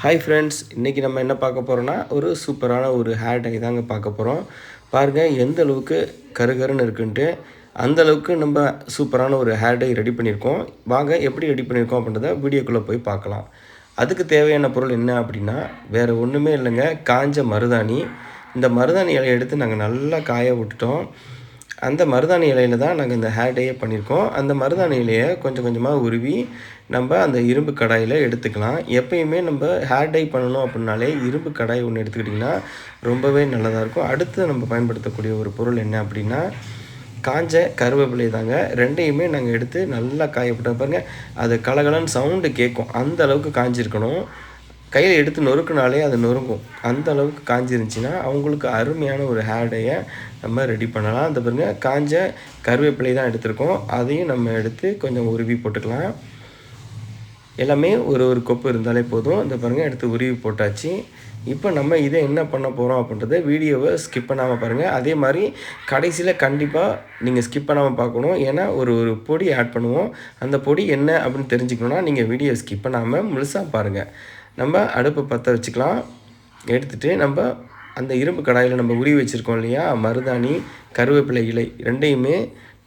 Hi friends, இன்றைக்கி நம்ம என்ன பார்க்க போகிறோன்னா ஒரு சூப்பரான ஒரு ஹேர் டை தாங்க பார்க்க போகிறோம். பாருங்கள் எந்த அளவுக்கு கருகருன்னு இருக்குன்ட்டு, அந்த அளவுக்கு நம்ம சூப்பரான ஒரு ஹேர் டை ரெடி பண்ணியிருக்கோம். வாங்க எப்படி ரெடி பண்ணியிருக்கோம் அப்படின்றத வீடியோக்குள்ளே போய் பார்க்கலாம். அதுக்கு தேவையான பொருள் என்ன அப்படின்னா, வேறு ஒன்றுமே இல்லைங்க, காஞ்ச மருதாணி. இந்த மருதாணி இலையை எடுத்து நாங்கள் நல்லா காய விட்டுட்டோம். அந்த மருதாணி இலையில தான் நாங்கள் இந்த ஹேர் டையே பண்ணியிருக்கோம். அந்த மருதாணி இலையை கொஞ்சம் கொஞ்சமாக உருவி நம்ம அந்த இரும்பு கடாயில் எடுத்துக்கலாம். எப்பயுமே நம்ம ஹேர் டை பண்ணணும் அப்படின்னாலே இரும்பு கடாய் ஒன்று எடுத்துக்கிட்டிங்கன்னா ரொம்பவே நல்லதாக இருக்கும். அடுத்து நம்ம பயன்படுத்தக்கூடிய ஒரு பொருள் என்ன அப்படின்னா, காஞ்ச கருவேப்பிலை தாங்க. ரெண்டையுமே நாங்கள் எடுத்து நல்லா காயப்பட்டோம். பாருங்கள், அது கலகலன்னு சவுண்டு கேட்கும். அந்த அளவுக்கு காஞ்சிருக்கணும். கையில் எடுத்து நொறுக்குனாலே அது நொறுங்கும். அந்த அளவுக்கு காஞ்சிருந்துச்சின்னா அவங்களுக்கு அருமையான ஒரு ஹேர் டையை நம்ம ரெடி பண்ணலாம். அந்த பாருங்க, காஞ்ச கருவேப்பிலை தான் எடுத்திருக்கோம். அதையும் நம்ம எடுத்து கொஞ்சம் உருவி போட்டுக்கலாம். எல்லாமே ஒரு ஒரு கொப்பு இருந்தாலே போதும். இந்த பாருங்கள், எடுத்து உருவி போட்டாச்சு. இப்போ நம்ம இதை என்ன பண்ண போகிறோம் அப்படின்றத வீடியோவை ஸ்கிப் பண்ணாமல் பாருங்கள். அதே மாதிரி கடைசியில் கண்டிப்பாக நீங்கள் ஸ்கிப் பண்ணாமல் பார்க்கணும். ஏன்னா ஒரு ஒரு பொடி ஆட் பண்ணுவோம். அந்த பொடி என்ன அப்படின்னு தெரிஞ்சுக்கணுன்னா நீங்கள் வீடியோ ஸ்கிப் பண்ணாமல் முழுசாக பாருங்கள். நம்ம அடுப்பை பற்ற வச்சுக்கலாம். எடுத்துகிட்டு நம்ம அந்த இரும்பு கடாயில் நம்ம உருவி வச்சுருக்கோம் இல்லையா, மருதாணி கருவேப்பிலை இலை ரெண்டையுமே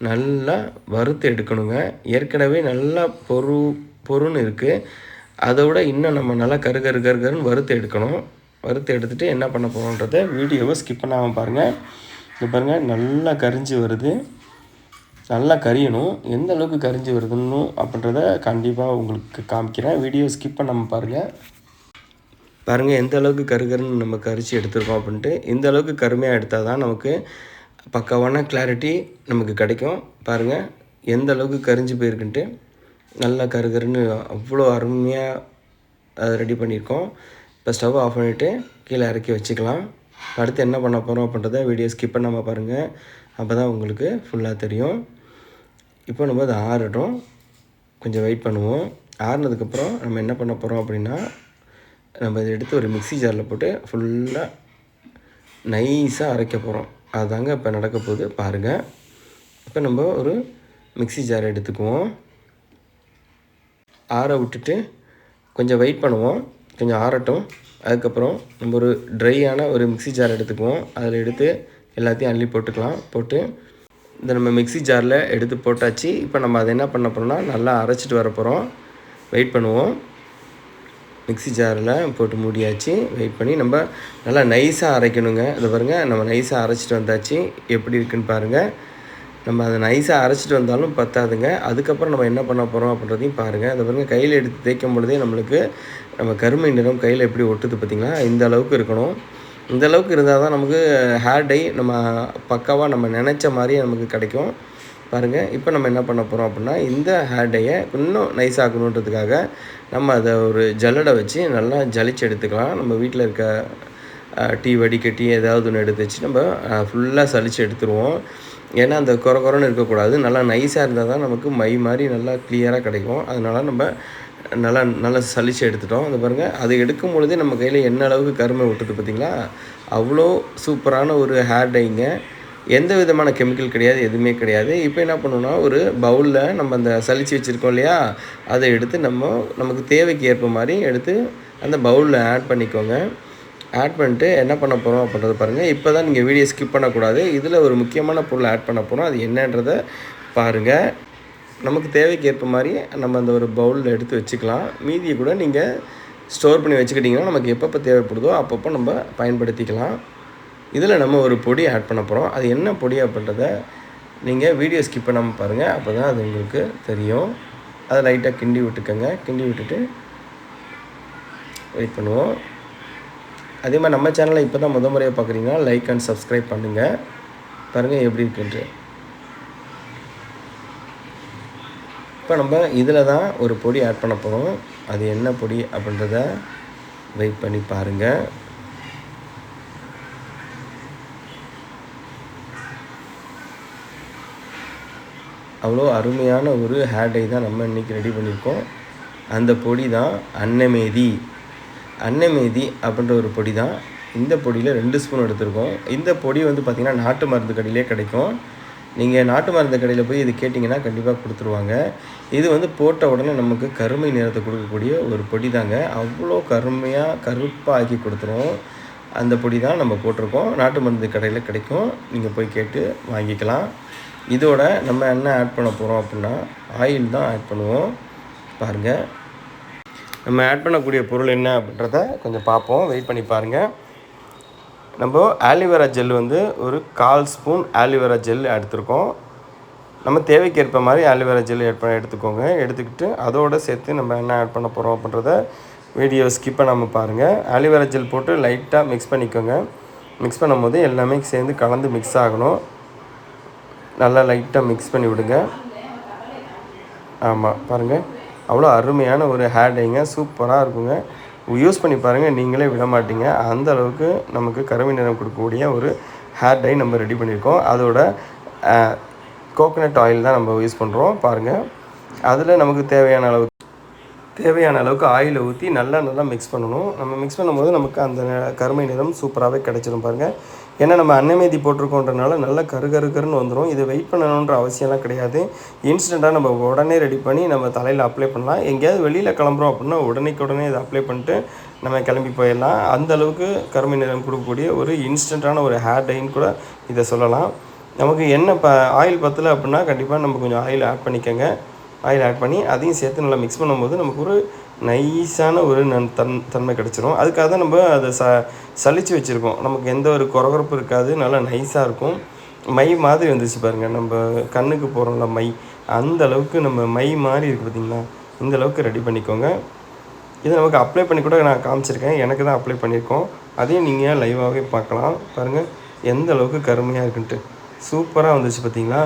நல்லா வறுத்து எடுக்கணுங்க. ஏற்கனவே நல்லா பொருன்னு இருக்குது. அதை விட இன்னும் நம்ம நல்லா கருகருன்னு வறுத்து எடுக்கணும். வறுத்து எடுத்துகிட்டு என்ன பண்ண போகிறோன்றத வீடியோவை ஸ்கிப் பண்ணாமல் பாருங்கள். இது பாருங்கள், நல்லா கரிஞ்சு வருது. நல்லா கரியணும். எந்த அளவுக்கு கரிஞ்சு வருதுன்னு அப்படின்றத கண்டிப்பாக உங்களுக்கு காமிக்கிறேன். வீடியோ ஸ்கிப் பண்ணாமல் பாருங்கள். பாருங்கள் எந்த அளவுக்கு கருகருன்னு நம்ம கரிச்சு எடுத்துருக்கோம் அப்படின்ட்டு. இந்த அளவுக்கு கருமையாக எடுத்தால் தான் நமக்கு பக்காவான கிளாரிட்டி நமக்கு கிடைக்கும். பாருங்கள் எந்த அளவுக்கு கரிஞ்சு போயிருக்குன்ட்டு. நல்லா கருகருன்னு அவ்வளோ அருமையாக அதை ரெடி பண்ணியிருக்கோம். இப்போ ஸ்டவ் ஆஃப் பண்ணிவிட்டு கீழே இறக்கி வச்சுக்கலாம். அடுத்து என்ன பண்ண போகிறோம் அப்படின்றத வீடியோ ஸ்கிப் பண்ணாமல் பாருங்கள். அப்போ தான் உங்களுக்கு ஃபுல்லாக தெரியும். இப்போ நம்ம அதை ஆறட்டும், கொஞ்சம் வெயிட் பண்ணுவோம். ஆறுனதுக்கப்புறம் நம்ம என்ன பண்ண போகிறோம் அப்படின்னா, நம்ம இதை எடுத்து ஒரு மிக்ஸி ஜாரில் போட்டு ஃபுல்லாக நைஸாக அரைக்க போகிறோம். அதுதாங்க இப்போ நடக்க போகுது பாருங்கள். இப்போ நம்ம ஒரு மிக்ஸி ஜார் எடுத்துக்குவோம். ஆற விட்டுட்டு கொஞ்சம் வெயிட் பண்ணுவோம், கொஞ்சம் ஆறட்டும். அதுக்கப்புறம் நம்ம ஒரு ட்ரையான ஒரு மிக்ஸி ஜார் எடுத்துக்குவோம். அதில் எடுத்து எல்லாத்தையும் அள்ளி போட்டுக்கலாம். போட்டு இந்த நம்ம மிக்ஸி ஜாரில் எடுத்து போட்டாச்சு. இப்போ நம்ம அதை என்ன பண்ண போகிறோம்னா, நல்லா அரைச்சிட்டு வர போகிறோம். வெயிட் பண்ணுவோம். மிக்ஸி ஜாரில் போட்டு மூடியாச்சு. வெயிட் பண்ணி நம்ம நல்லா நைஸாக அரைக்கணுங்க. இதை பாருங்கள், நம்ம நைஸாக அரைச்சிட்டு வந்தாச்சு. எப்படி இருக்குதுன்னு பாருங்கள். நம்ம அதை நைஸாக அரைச்சிட்டு வந்தாலும் பத்தாதுங்க. அதுக்கப்புறம் நம்ம என்ன பண்ண போகிறோம் அப்படின்றதையும் பாருங்கள். அதை பாருங்கள், கையில் எடுத்து தேய்க்கும் பொழுதே நம்மளுக்கு நம்ம கருமை நிறம் கையில் எப்படி ஒட்டுது பார்த்திங்களா? இந்த அளவுக்கு இருக்கணும். இந்த அளவுக்கு இருந்தால் தான் நமக்கு ஹேர் டை நம்ம பக்காவாக நம்ம நினச்ச மாதிரியே நமக்கு கிடைக்கும். பாருங்கள், இப்போ நம்ம என்ன பண்ண போகிறோம் அப்படின்னா, இந்த ஹேர் டையை இன்னும் நைஸ் ஆக்கணுன்றதுக்காக நம்ம அதை ஒரு ஜல்லடை வச்சு நல்லா ஜலிச்சு எடுத்துக்கலாம். நம்ம வீட்டில் இருக்க டீ வடிகட்டி ஏதாவது ஒன்று எடுத்து வச்சு நம்ம ஃபுல்லாக சலித்து எடுத்துருவோம். ஏன்னா அந்த குறன்னு இருக்கக்கூடாது. நல்லா நைஸாக இருந்தால் தான் நமக்கு மை மாதிரி நல்லா கிளியராக கிடைக்கும். அதனால் நம்ம நல்லா சலித்து எடுத்துட்டோம். அது பாருங்கள், அது எடுக்கும் பொழுதே நம்ம கையில் என்ன அளவுக்கு கருமை விட்டுது பார்த்திங்களா? அவ்வளோ சூப்பரான ஒரு ஹேர் டைங்க. எந்த விதமான கெமிக்கல் கிடையாது, எதுவுமே கிடையாது. இப்போ என்ன பண்ணணும்னா, ஒரு பவுலில் நம்ம அந்த சலிச்சு வச்சுருக்கோம் இல்லையா, அதை எடுத்து நமக்கு தேவைக்கு ஏற்ப மாதிரி எடுத்து அந்த பவுலில் ஆட் பண்ணிக்கோங்க. ஆட் பண்ணிட்டு என்ன பண்ண போகிறோம் அப்படின்றத பாருங்கள். இப்போ தான் நீங்கள் வீடியோ ஸ்கிப் பண்ணக்கூடாது. இதில் ஒரு முக்கியமான பொருள் ஆட் பண்ண போகிறோம். அது என்னன்றதை பாருங்கள். நமக்கு தேவைக்கு ஏற்ப மாதிரி நம்ம அந்த ஒரு பவுலில் எடுத்து வச்சுக்கலாம். மீதியை கூட நீங்கள் ஸ்டோர் பண்ணி வச்சுக்கிட்டிங்கன்னா நமக்கு எப்பப்போ தேவைப்படுதோ அப்பப்போ நம்ம பயன்படுத்திக்கலாம். இதில் நம்ம ஒரு பொடி ஆட் பண்ண போகிறோம். அது என்ன பொடி அப்படின்றத நீங்கள் வீடியோ ஸ்கிப் பண்ணாமல் பாருங்கள். அப்போ தான் அது உங்களுக்கு தெரியும். அதை லைட்டாக கிண்டி விட்டுக்கோங்க. கிண்டி விட்டுட்டு வெயிட் பண்ணுவோம். அதே மாதிரி நம்ம சேனலை இப்போ தான் முறையாக பார்க்குறீங்கன்னா லைக் அண்ட் சப்ஸ்கிரைப் பண்ணுங்கள். பாருங்கள் எப்படி இருக்குன்ட்டு. இப்போ நம்ம இதில் தான் ஒரு பொடி ஆட் பண்ண போகிறோம். அது என்ன பொடி அப்படின்றத வெயிட் பண்ணி பாருங்கள். அவ்வளோ அருமையான ஒரு ஹேர் டை தான் நம்ம இன்றைக்கி ரெடி பண்ணியிருக்கோம். அந்த பொடி தான் அன்னமேதி. அன்னமேதி அப்படின்ற ஒரு பொடி தான். இந்த பொடியில் 2 ஸ்பூன் எடுத்துருக்கோம். இந்த பொடி வந்து பார்த்திங்கன்னா நாட்டு மருந்து கடையிலே கிடைக்கும். நீங்கள் நாட்டு மருந்து கடையில் போய் இது கேட்டிங்கன்னா கண்டிப்பாக கொடுத்துருவாங்க. இது வந்து போட்ட உடனே நமக்கு கருமை நிறத்தை கொடுக்கக்கூடிய ஒரு பொடி தாங்க. அவ்வளோ கருமையாக கருப்பாக ஆக்கி கொடுத்துரும். அந்த பொடி தான் நம்ம போட்டிருக்கோம். நாட்டு மருந்து கடையில் கிடைக்கும். நீங்கள் போய் கேட்டு வாங்கிக்கலாம். இதோட நம்ம என்ன ஆட் பண்ண போகிறோம் அப்படின்னா, ஆயில் தான் ஆட் பண்ணுவோம். பாருங்கள், நம்ம ஆட் பண்ணக்கூடிய பொருள் என்ன அப்படின்றத கொஞ்சம் பார்ப்போம். வெயிட் பண்ணி பாருங்கள். நம்ம ஆலிவேரா ஜெல் வந்து ஒரு 1/4 ஸ்பூன் ஆலிவேரா ஜெல் எடுத்துருக்கோம். நம்ம தேவைக்கு ஏற்ப மாதிரி ஆலிவேரா ஜெல் எடுத்துக்கோங்க. எடுத்துக்கிட்டு அதோடு சேர்த்து நம்ம என்ன ஆட் பண்ண போகிறோம் அப்படின்றத வீடியோவை ஸ்கிப் பண்ணாமல் பாருங்கள். ஆலிவேரா ஜெல் போட்டு லைட்டாக மிக்ஸ் பண்ணிக்கோங்க. மிக்ஸ் பண்ணும்போது எல்லாமே சேர்ந்து கலந்து மிக்ஸ் ஆகணும். நல்லா லைட்டாக மிக்ஸ் பண்ணி விடுங்க. ஆமாம், பாருங்கள், அவ்வளோ அருமையான ஒரு ஹேர் டைங்க. சூப்பராக இருக்குங்க. யூஸ் பண்ணி பாருங்கள், நீங்களே விட மாட்டீங்க. அந்த அளவுக்கு நமக்கு கருமை நிறம் கொடுக்கக்கூடிய ஒரு ஹேர் டை நம்ம ரெடி பண்ணியிருக்கோம். அதோட கோகோனட் ஆயில் தான் நம்ம யூஸ் பண்ணுறோம். பாருங்கள், அதில் நமக்கு தேவையான அளவுக்கு ஆயிலை ஊற்றி நல்லா மிக்ஸ் பண்ணணும். நம்ம மிக்ஸ் பண்ணும்போது நமக்கு அந்த கருமை நிறம் சூப்பராகவே கிடச்சிடும். பாருங்கள், ஏன்னா நம்ம அன்னமேதி போட்டிருக்கோன்றனால நல்லா கருன்னு வந்துடும். இது வெயிட் பண்ணணுன்ற அவசியம்லாம் கிடையாது. இன்ஸ்டண்ட்டாக நம்ம உடனே ரெடி பண்ணி நம்ம தலையில் அப்ளை பண்ணலாம். எங்கேயாவது வெளியில் கிளம்புறோம் அப்படின்னா உடனே இதை அப்ளை பண்ணிட்டு நம்ம கிளம்பி போயிடலாம். அந்த அளவுக்கு கருமை நிறம் கொடுக்கக்கூடிய ஒரு இன்ஸ்டண்ட்டான ஒரு ஹேர் டைன்னு கூட இதை சொல்லலாம். நமக்கு என்ன ஆயில் பத்தலை அப்படின்னா கண்டிப்பாக நம்ம கொஞ்சம் ஆயில் ஆட் பண்ணிக்கோங்க. ஆயில் ஆட் பண்ணி அதையும் சேர்த்து நல்லா மிக்ஸ் பண்ணும்போது நமக்கு ஒரு நைஸான ஒரு தன்மை கிடச்சிரும். அதுக்காக தான் நம்ம அதை சலித்து வச்சுருக்கோம். நமக்கு எந்த ஒரு குறகுறப்பும் இருக்காது, நல்லா நைஸாக இருக்கும். மை மாதிரி வந்துச்சு பாருங்கள், நம்ம கண்ணுக்கு போகிறோம்ல மை, அந்த அளவுக்கு நம்ம மை மாதிரி இருக்குது பார்த்திங்களா. இந்த அளவுக்கு ரெடி பண்ணிக்கோங்க. இதை நமக்கு அப்ளை பண்ணி கூட நான் காமிச்சிருக்கேன். எனக்கு தான் அப்ளை பண்ணியிருக்கோம். அதையும் நீங்கள் லைவாகவே பார்க்கலாம். பாருங்கள் எந்த அளவுக்கு கருமையாக இருக்குன்ட்டு. சூப்பராக வந்துச்சு பார்த்திங்களா.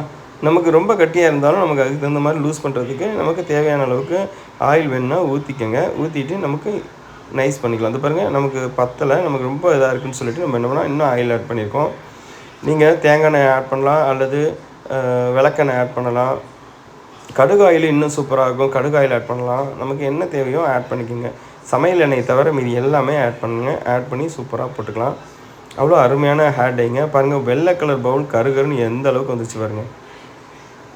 நமக்கு ரொம்ப கட்டியாக இருந்தாலும் நமக்கு அதுக்கு தகுந்த மாதிரி லூஸ் பண்ணுறதுக்கு நமக்கு தேவையான அளவுக்கு ஆயில் வேணுன்னா ஊற்றிக்கோங்க. ஊற்றிட்டு நமக்கு நைஸ் பண்ணிக்கலாம். அது பாருங்கள், நமக்கு பத்தலை, நமக்கு ரொம்ப இதாக இருக்குதுன்னு சொல்லிவிட்டு நம்ம என்ன பண்ணால் இன்னும் ஆயில் ஆட் பண்ணியிருக்கோம். நீங்கள் தேங்காய் எண்ணெய் ஆட் பண்ணலாம், அல்லது விளக்கெண்ணெய் ஆட் பண்ணலாம். கடுகு ஆயில் இன்னும் சூப்பராக இருக்கும். கடுகு ஆயில் ஆட் பண்ணலாம். நமக்கு என்ன தேவையோ ஆட் பண்ணிக்கோங்க. சமையல் எண்ணெயை தவிர மீதி எல்லாமே ஆட் பண்ணுங்கள். ஆட் பண்ணி சூப்பராக போட்டுக்கலாம். அவ்வளோ அருமையான ஹேர் டைங்க. பாருங்கள், வெள்ளை கலர் பவுல் கருன்னு எந்த அளவுக்கு வந்துச்சு பாருங்கள்.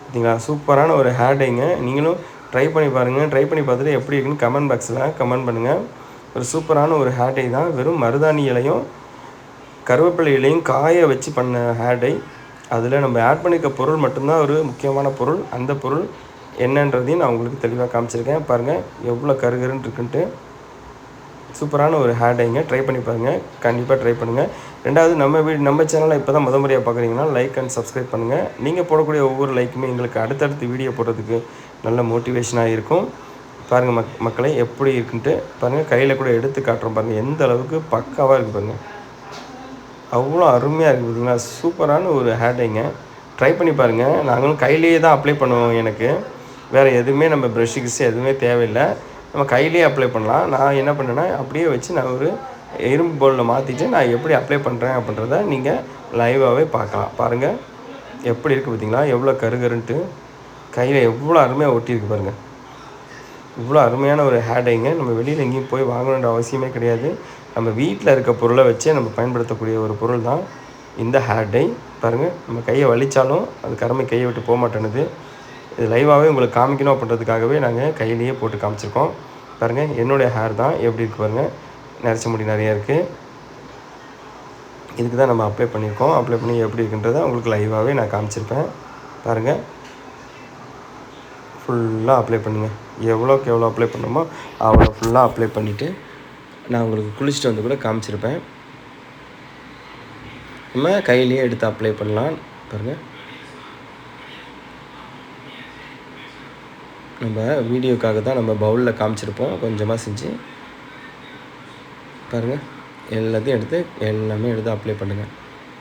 பார்த்தீங்களா, சூப்பரான ஒரு ஹேர் டைங்க. நீங்களும் ட்ரை பண்ணி பாருங்கள். ட்ரை பண்ணி பார்த்துட்டு எப்படி இருக்குன்னு கமெண்ட் பாக்ஸில் கமெண்ட் பண்ணுங்கள். ஒரு சூப்பரான ஒரு ஹேர் டை தான். வெறும் மருதாணி இலையும் கருவேப்பிலை இலையும் காய வச்சு பண்ண ஹேர் டை. அதில் நம்ம ஆட் பண்ணிக்க பொருள் மட்டும்தான் ஒரு முக்கியமான பொருள். அந்த பொருள் என்னன்றதையும் நான் உங்களுக்கு தெளிவாக காமிச்சிருக்கேன். பாருங்கள் எவ்வளோ கருன்னு இருக்குன்ட்டு. சூப்பரான ஒரு ஹேர் டைங்க. ட்ரை பண்ணி பாருங்கள், கண்டிப்பாக ட்ரை பண்ணுங்கள். ரெண்டாவது, நம்ம சேனலை இப்போ தான் முறையாக பார்க்குறீங்கன்னா லைக் அண்ட் சப்ஸ்கிரைப் பண்ணுங்கள். நீங்கள் போடக்கூடிய ஒவ்வொரு லைக்குமே எங்களுக்கு அடுத்தடுத்து வீடியோ போடுறதுக்கு நல்ல மோட்டிவேஷனாக இருக்கும். பாருங்கள் மக்களை எப்படி இருக்குன்ட்டு பாருங்கள். கையில் கூட எடுத்து காட்டுறோம் பாருங்கள், எந்த அளவுக்கு பக்காவாக இருக்குது பாருங்கள். அவ்வளோ அருமையாக இருக்குது பார்த்தீங்களா. சூப்பரான ஒரு ஹேர் டைங்க. ட்ரை பண்ணி பாருங்கள். நாங்களும் கையிலேயே தான் அப்ளை பண்ணுவோம். எனக்கு வேறு எதுவுமே நம்ம ப்ரஷ்ஷு எதுவுமே தேவையில்லை. நம்ம கையிலேயே அப்ளை பண்ணலாம். நான் என்ன பண்ணேன்னா அப்படியே வச்சு நான் ஒரு இரும்பு பவுலில் மாற்றிட்டு நான் எப்படி அப்ளை பண்ணுறேன் அப்படின்றத நீங்கள் லைவாகவே பார்க்கலாம். பாருங்கள் எப்படி இருக்குது பார்த்தீங்களா, எவ்வளோ கருன்ட்டு. கையில் எவ்வளோ அருமையாக ஒட்டியிருக்கு பாருங்கள். இவ்வளோ அருமையான ஒரு ஹேர் டைங்க. நம்ம வெளியில் எங்கேயும் போய் வாங்கணுன்ற அவசியமே கிடையாது. நம்ம வீட்டில் இருக்க பொருளை வச்சே நம்ம பயன்படுத்தக்கூடிய ஒரு பொருள் தான் இந்த ஹேர் டை. பாருங்கள், நம்ம கையை வலித்தாலும் அது கருமை கையை விட்டு போக மாட்டேனுது. இது லைவாகவே உங்களுக்கு காமிக்கணும் அப்படின்றதுக்காகவே நாங்கள் கையிலேயே போட்டு காமிச்சிருக்கோம். பாருங்கள், என்னுடைய ஹேர் தான் எப்படி இருக்குது பாருங்கள். நரைச்ச முடி நிறையா இருக்குது. இதுக்கு தான் நம்ம அப்ளை பண்ணியிருக்கோம். அப்ளை பண்ணி எப்படி இருக்குன்றதை உங்களுக்கு லைவாகவே நான் காமிச்சிருப்பேன். பாருங்கள், ஃபுல்லாக அப்ளை பண்ணுங்கள். எவ்வளோக்கு எவ்வளோ அப்ளை பண்ணணுமோ அவ்வளோ ஃபுல்லாக அப்ளை பண்ணிவிட்டு நான் உங்களுக்கு குளிச்சுட்டு வந்து கூட காமிச்சிருப்பேன். நம்ம கையிலேயே எடுத்து அப்ளை பண்ணலாம். பாருங்கள், நம்ம வீடியோக்காக தான் நம்ம பவுலில் காமிச்சிருப்போம் கொஞ்சமாக செஞ்சு. பாருங்கள், எல்லாத்தையும் எடுத்து எல்லாமே எடுத்து அப்ளை பண்ணுங்கள்.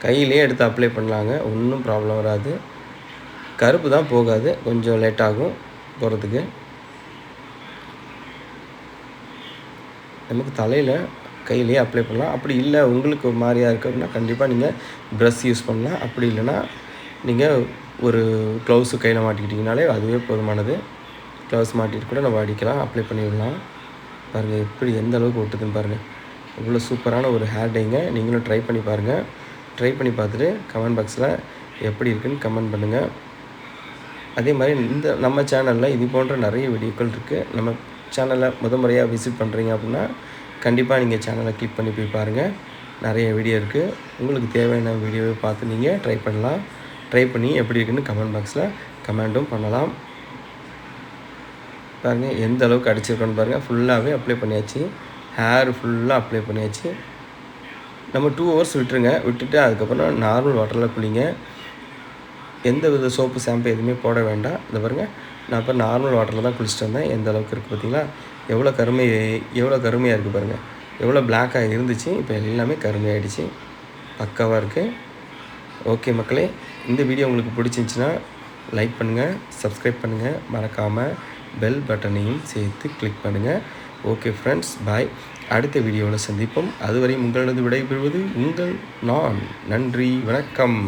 கையிலே எடுத்து அப்ளை பண்ணலாங்க, ஒன்றும் ப்ராப்ளம் வராது. கருப்பு தான் போகாது, கொஞ்சம் லேட்டாகும் போகிறதுக்கு. நமக்கு தலையில் கையிலேயே அப்ளை பண்ணலாம். அப்படி இல்லை உங்களுக்கு ஒரு மாதிரியாக இருக்குது அப்படின்னா கண்டிப்பாக நீங்கள் ப்ரஷ் யூஸ் பண்ணலாம். அப்படி இல்லைன்னா நீங்கள் ஒரு க்ளவுஸு கையில் மாட்டிக்கிட்டிங்கனாலே அதுவே போதுமானது. க்ளவுஸ் மாட்டிட்டு கூட நம்ம அடிக்கலாம், அப்ளை பண்ணி விடலாம். பாருங்கள் எப்படி எந்த அளவுக்கு ஒட்டுதுன்னு பாருங்கள். இவ்வளோ சூப்பரான ஒரு ஹேர் டைங்க. நீங்களும் ட்ரை பண்ணி பாருங்கள். ட்ரை பண்ணி பார்த்துட்டு கமெண்ட் பாக்ஸில் எப்படி இருக்குன்னு கமெண்ட் பண்ணுங்கள். அதே மாதிரி இந்த நம்ம சேனலில் இது போன்ற நிறைய வீடியோக்கள் இருக்குது. நம்ம சேனலை முறையாக விசிட் பண்ணுறீங்க அப்படின்னா கண்டிப்பாக நீங்கள் சேனலை கிளிக் பண்ணி போய் பாருங்கள். நிறைய வீடியோ இருக்குது. உங்களுக்கு தேவையான வீடியோவை பார்த்து நீங்கள் ட்ரை பண்ணலாம். ட்ரை பண்ணி எப்படி இருக்குன்னு கமெண்ட் பாக்ஸில் கமெண்ட்டும் பண்ணலாம். பாருங்கள் எந்த அளவுக்கு அடிச்சிருக்கோன்னு பாருங்கள். ஃபுல்லாகவே அப்ளை பண்ணியாச்சு. ஹேர் ஃபுல்லாக அப்ளை பண்ணியாச்சு. நம்ம 2 ஹவர்ஸ் விட்டுருங்க. விட்டுட்டு அதுக்கப்புறம் நார்மல் வாட்டரில் குளிங்க. எந்த வித சோப்பு ஷாம்பு எதுவுமே போட வேண்டாம். இந்த பாருங்கள் நான் இப்போ நார்மல் வாட்டரில் தான் குளிச்சுட்டு வந்தேன். எந்த அளவுக்கு இருக்குது பார்த்தீங்களா? எவ்வளோ கருமையாக இருக்குது பாருங்கள். எவ்வளோ பிளாக்காக இருந்துச்சு இப்போ எல்லாமே கருமையாகிடுச்சு. பக்காவாக இருக்குது. ஓகே மக்களே, இந்த வீடியோ உங்களுக்கு பிடிச்சிருந்துச்சின்னா லைக் பண்ணுங்கள், சப்ஸ்கிரைப் பண்ணுங்கள், மறக்காமல் பெல் பட்டனையும் சேர்த்து கிளிக் பண்ணுங்கள். ஓகே ஃப்ரெண்ட்ஸ், பாய். அடுத்த வீடியோவில் சந்திப்போம். அதுவரை உங்களது விடைபெறுவது நான். நன்றி, வணக்கம்.